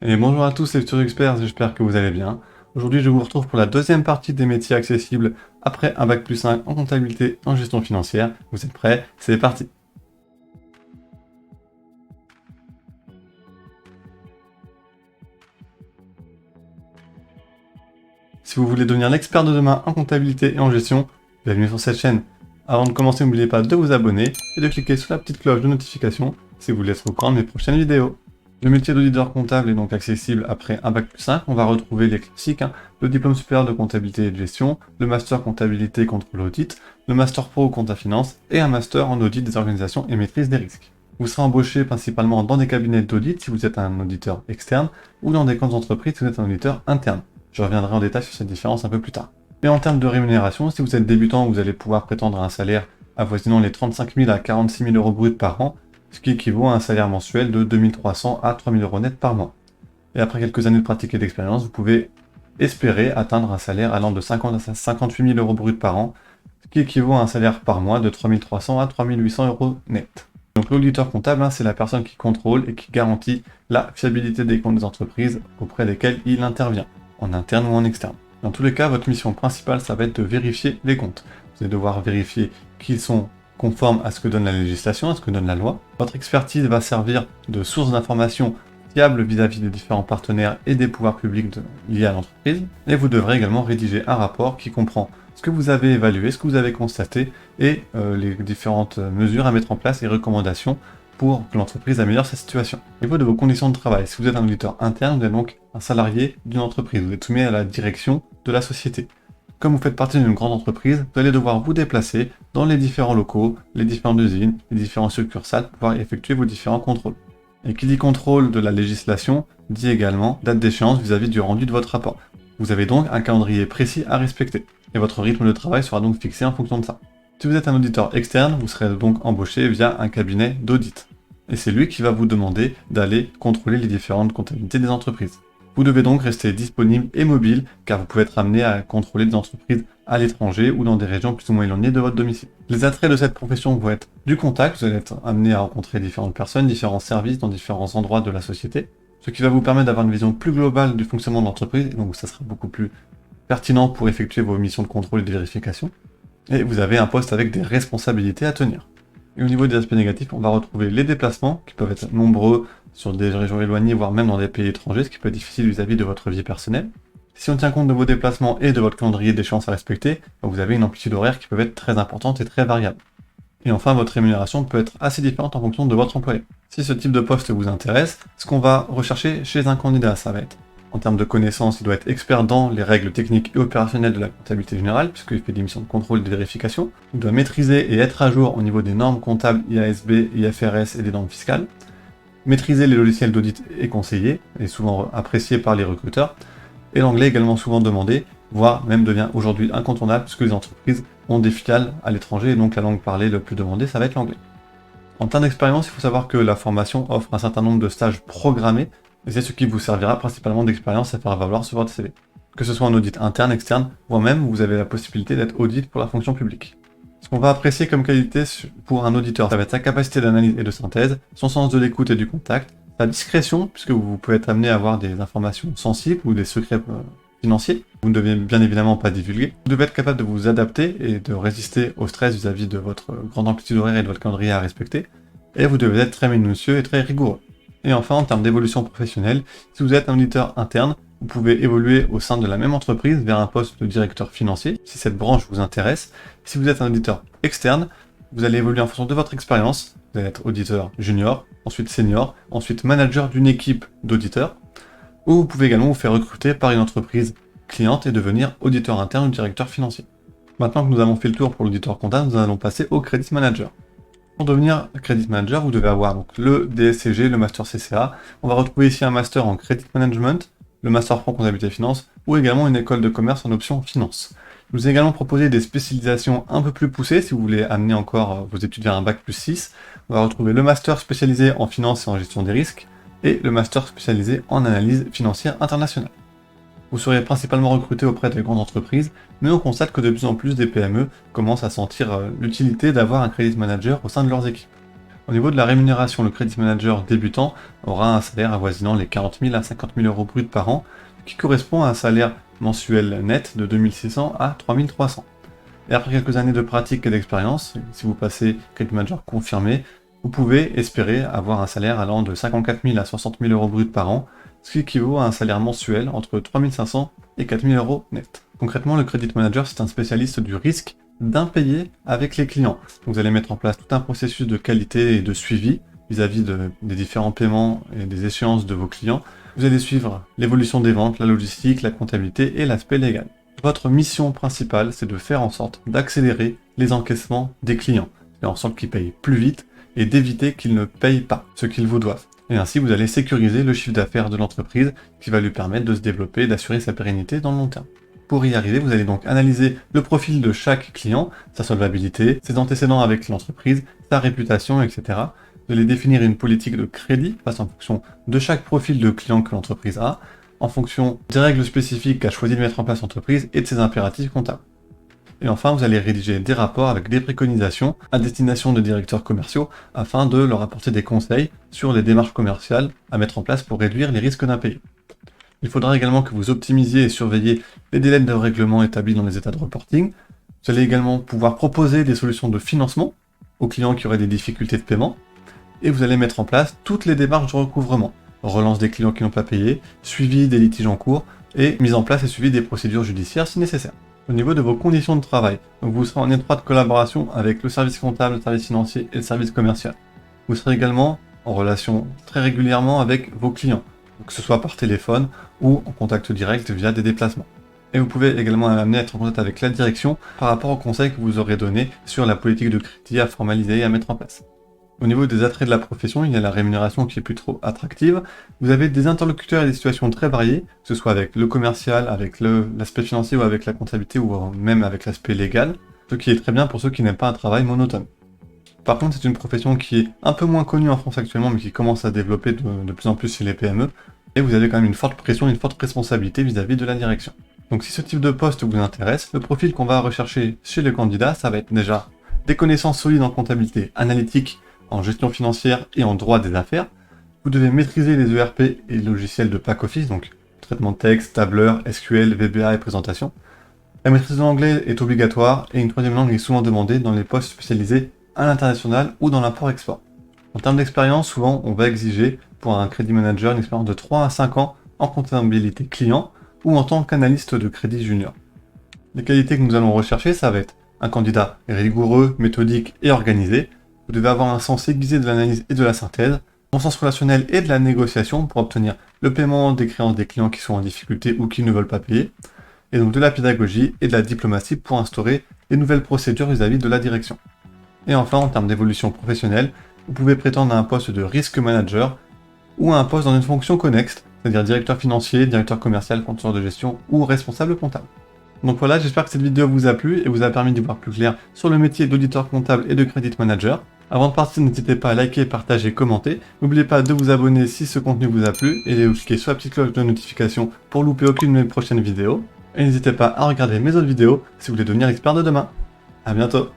Et bonjour à tous, c'est Futur Expert, j'espère que vous allez bien. Aujourd'hui, je vous retrouve pour la deuxième partie des métiers accessibles après un bac+5 en comptabilité et en gestion financière. Vous êtes prêts? C'est parti! Si vous voulez devenir l'expert de demain en comptabilité et en gestion, bienvenue sur cette chaîne. Avant de commencer, n'oubliez pas de vous abonner et de cliquer sur la petite cloche de notification si vous voulez être au courant de mes prochaines vidéos. Le métier d'auditeur comptable est donc accessible après un bac+5. On va retrouver les classiques, le diplôme supérieur de comptabilité et de gestion, le master comptabilité contrôle audit, le master pro compta finance et un master en audit des organisations et maîtrise des risques. Vous serez embauché principalement dans des cabinets d'audit si vous êtes un auditeur externe ou dans des grandes entreprises si vous êtes un auditeur interne. Je reviendrai en détail sur cette différence un peu plus tard. Et en termes de rémunération, si vous êtes débutant, vous allez pouvoir prétendre à un salaire avoisinant les 35 000 à 46 000 euros bruts par an, ce qui équivaut à un salaire mensuel de 2 300 à 3 000 euros net par mois. Et après quelques années de pratique et d'expérience, vous pouvez espérer atteindre un salaire allant de 50 à 58 000 euros bruts par an, ce qui équivaut à un salaire par mois de 3 300 à 3 800 euros net. Donc l'auditeur comptable, c'est la personne qui contrôle et qui garantit la fiabilité des comptes des entreprises auprès desquelles il intervient, en interne ou en externe. Dans tous les cas, votre mission principale, ça va être de vérifier les comptes. Vous allez devoir vérifier qu'ils sont conformes à ce que donne la législation, à ce que donne la loi. Votre expertise va servir de source d'information fiable vis-à-vis des différents partenaires et des pouvoirs publics liés à l'entreprise. Et vous devrez également rédiger un rapport qui comprend ce que vous avez évalué, ce que vous avez constaté et les différentes mesures à mettre en place et recommandations pour que l'entreprise améliore sa situation. Au niveau de vos conditions de travail, si vous êtes un auditeur interne, vous êtes donc un salarié d'une entreprise, vous êtes soumis à la direction de la société. Comme vous faites partie d'une grande entreprise, vous allez devoir vous déplacer dans les différents locaux, les différentes usines, les différents succursales pour pouvoir effectuer vos différents contrôles. Et qui dit contrôle de la législation, dit également date d'échéance vis-à-vis du rendu de votre rapport. Vous avez donc un calendrier précis à respecter, et votre rythme de travail sera donc fixé en fonction de ça. Si vous êtes un auditeur externe, vous serez donc embauché via un cabinet d'audit. Et c'est lui qui va vous demander d'aller contrôler les différentes comptabilités des entreprises. Vous devez donc rester disponible et mobile, car vous pouvez être amené à contrôler des entreprises à l'étranger ou dans des régions plus ou moins éloignées de votre domicile. Les attraits de cette profession vont être du contact, vous allez être amené à rencontrer différentes personnes, différents services dans différents endroits de la société, ce qui va vous permettre d'avoir une vision plus globale du fonctionnement de l'entreprise, et donc ça sera beaucoup plus pertinent pour effectuer vos missions de contrôle et de vérification. Et vous avez un poste avec des responsabilités à tenir. Et au niveau des aspects négatifs, on va retrouver les déplacements, qui peuvent être nombreux sur des régions éloignées, voire même dans des pays étrangers, ce qui peut être difficile vis-à-vis de votre vie personnelle. Si on tient compte de vos déplacements et de votre calendrier d'échéance à respecter, vous avez une amplitude horaire qui peut être très importante et très variable. Et enfin, votre rémunération peut être assez différente en fonction de votre employeur. Si ce type de poste vous intéresse, ce qu'on va rechercher chez un candidat, ça va être, en termes de connaissances, il doit être expert dans les règles techniques et opérationnelles de la comptabilité générale, puisqu'il fait des missions de contrôle et de vérification. Il doit maîtriser et être à jour au niveau des normes comptables IASB, IFRS et des normes fiscales. Maîtriser les logiciels d'audit est conseillé, et souvent apprécié par les recruteurs. Et l'anglais est également souvent demandé, voire même devient aujourd'hui incontournable, puisque les entreprises ont des filiales à l'étranger, et donc la langue parlée le plus demandée, ça va être l'anglais. En termes d'expérience, il faut savoir que la formation offre un certain nombre de stages programmés, et c'est ce qui vous servira principalement d'expérience à faire valoir sur votre CV. Que ce soit en audit interne, externe, voire même vous avez la possibilité d'être audit pour la fonction publique. Ce qu'on va apprécier comme qualité pour un auditeur, ça va être sa capacité d'analyse et de synthèse, son sens de l'écoute et du contact, sa discrétion, puisque vous pouvez être amené à avoir des informations sensibles ou des secrets financiers. Vous ne devez bien évidemment pas divulguer. Vous devez être capable de vous adapter et de résister au stress vis-à-vis de votre grande amplitude horaire et de votre calendrier à respecter. Et vous devez être très minutieux et très rigoureux. Et enfin, en termes d'évolution professionnelle, si vous êtes un auditeur interne, vous pouvez évoluer au sein de la même entreprise vers un poste de directeur financier, si cette branche vous intéresse. Si vous êtes un auditeur externe, vous allez évoluer en fonction de votre expérience. Vous allez être auditeur junior, ensuite senior, ensuite manager d'une équipe d'auditeurs. Ou vous pouvez également vous faire recruter par une entreprise cliente et devenir auditeur interne ou directeur financier. Maintenant que nous avons fait le tour pour l'auditeur comptable, nous allons passer au credit manager. Pour devenir credit manager, vous devez avoir donc le DSCG, le master CCA. On va retrouver ici un master en credit management, le master pro comptabilité finance, ou également une école de commerce en option finance. Je vous ai également proposé des spécialisations un peu plus poussées si vous voulez amener encore vos études vers un bac+6. On va retrouver le master spécialisé en finance et en gestion des risques, et le master spécialisé en analyse financière internationale. Vous serez principalement recruté auprès des grandes entreprises, mais on constate que de plus en plus des PME commencent à sentir l'utilité d'avoir un credit manager au sein de leurs équipes. Au niveau de la rémunération, le credit manager débutant aura un salaire avoisinant les 40 000 à 50 000 euros bruts par an, qui correspond à un salaire mensuel net de 2 600 à 3 300. Et après quelques années de pratique et d'expérience, si vous passez credit manager confirmé, vous pouvez espérer avoir un salaire allant de 54 000 à 60 000 euros bruts par an, ce qui équivaut à un salaire mensuel entre 3 500 et 4 000 euros net. Concrètement, le credit manager, c'est un spécialiste du risque d'impayé avec les clients. Donc, vous allez mettre en place tout un processus de qualité et de suivi vis-à-vis des différents paiements et des échéances de vos clients. Vous allez suivre l'évolution des ventes, la logistique, la comptabilité et l'aspect légal. Votre mission principale, c'est de faire en sorte d'accélérer les encaissements des clients, faire en sorte qu'ils payent plus vite et d'éviter qu'ils ne payent pas ce qu'ils vous doivent. Et ainsi, vous allez sécuriser le chiffre d'affaires de l'entreprise qui va lui permettre de se développer et d'assurer sa pérennité dans le long terme. Pour y arriver, vous allez donc analyser le profil de chaque client, sa solvabilité, ses antécédents avec l'entreprise, sa réputation, etc. Vous allez définir une politique de crédit en fonction de chaque profil de client que l'entreprise a, en fonction des règles spécifiques qu'a choisi de mettre en place l'entreprise et de ses impératifs comptables. Et enfin, vous allez rédiger des rapports avec des préconisations à destination de directeurs commerciaux afin de leur apporter des conseils sur les démarches commerciales à mettre en place pour réduire les risques d'impayés. Il faudra également que vous optimisiez et surveilliez les délais de règlement établis dans les états de reporting. Vous allez également pouvoir proposer des solutions de financement aux clients qui auraient des difficultés de paiement. Et vous allez mettre en place toutes les démarches de recouvrement. Relance des clients qui n'ont pas payé, suivi des litiges en cours et mise en place et suivi des procédures judiciaires si nécessaire. Au niveau de vos conditions de travail, donc vous serez en étroite collaboration avec le service comptable, le service financier et le service commercial. Vous serez également en relation très régulièrement avec vos clients, que ce soit par téléphone ou en contact direct via des déplacements. Et vous pouvez également amener à être en contact avec la direction par rapport aux conseils que vous aurez donnés sur la politique de crédit à formaliser et à mettre en place. Au niveau des attraits de la profession, il y a la rémunération qui est plus trop attractive. Vous avez des interlocuteurs et des situations très variées, que ce soit avec le commercial, avec l'aspect financier ou avec la comptabilité ou même avec l'aspect légal, ce qui est très bien pour ceux qui n'aiment pas un travail monotone. Par contre, c'est une profession qui est un peu moins connue en France actuellement, mais qui commence à développer de plus en plus chez les PME, et vous avez quand même une forte pression, une forte responsabilité vis-à-vis de la direction. Donc si ce type de poste vous intéresse, le profil qu'on va rechercher chez les candidats, ça va être déjà des connaissances solides en comptabilité analytique, en gestion financière et en droit des affaires. Vous devez maîtriser les ERP et les logiciels de pack-office, donc traitement de texte, tableur, SQL, VBA et présentation. La maîtrise de l'anglais est obligatoire et une troisième langue est souvent demandée dans les postes spécialisés à l'international ou dans l'import-export. En termes d'expérience, souvent on va exiger pour un crédit manager une expérience de 3 à 5 ans en comptabilité client ou en tant qu'analyste de crédit junior. Les qualités que nous allons rechercher, ça va être un candidat rigoureux, méthodique et organisé. Vous devez avoir un sens aiguisé de l'analyse et de la synthèse, un sens relationnel et de la négociation pour obtenir le paiement des créances des clients qui sont en difficulté ou qui ne veulent pas payer, et donc de la pédagogie et de la diplomatie pour instaurer des nouvelles procédures vis-à-vis de la direction. Et enfin, en termes d'évolution professionnelle, vous pouvez prétendre à un poste de risk manager ou à un poste dans une fonction connexe, c'est-à-dire directeur financier, directeur commercial, contrôleur de gestion ou responsable comptable. Donc voilà, j'espère que cette vidéo vous a plu et vous a permis d'y voir plus clair sur le métier d'auditeur comptable et de credit manager. Avant de partir, n'hésitez pas à liker, partager, commenter. N'oubliez pas de vous abonner si ce contenu vous a plu et de cliquer sur la petite cloche de notification pour louper aucune de mes prochaines vidéos. Et n'hésitez pas à regarder mes autres vidéos si vous voulez devenir expert de demain. À bientôt.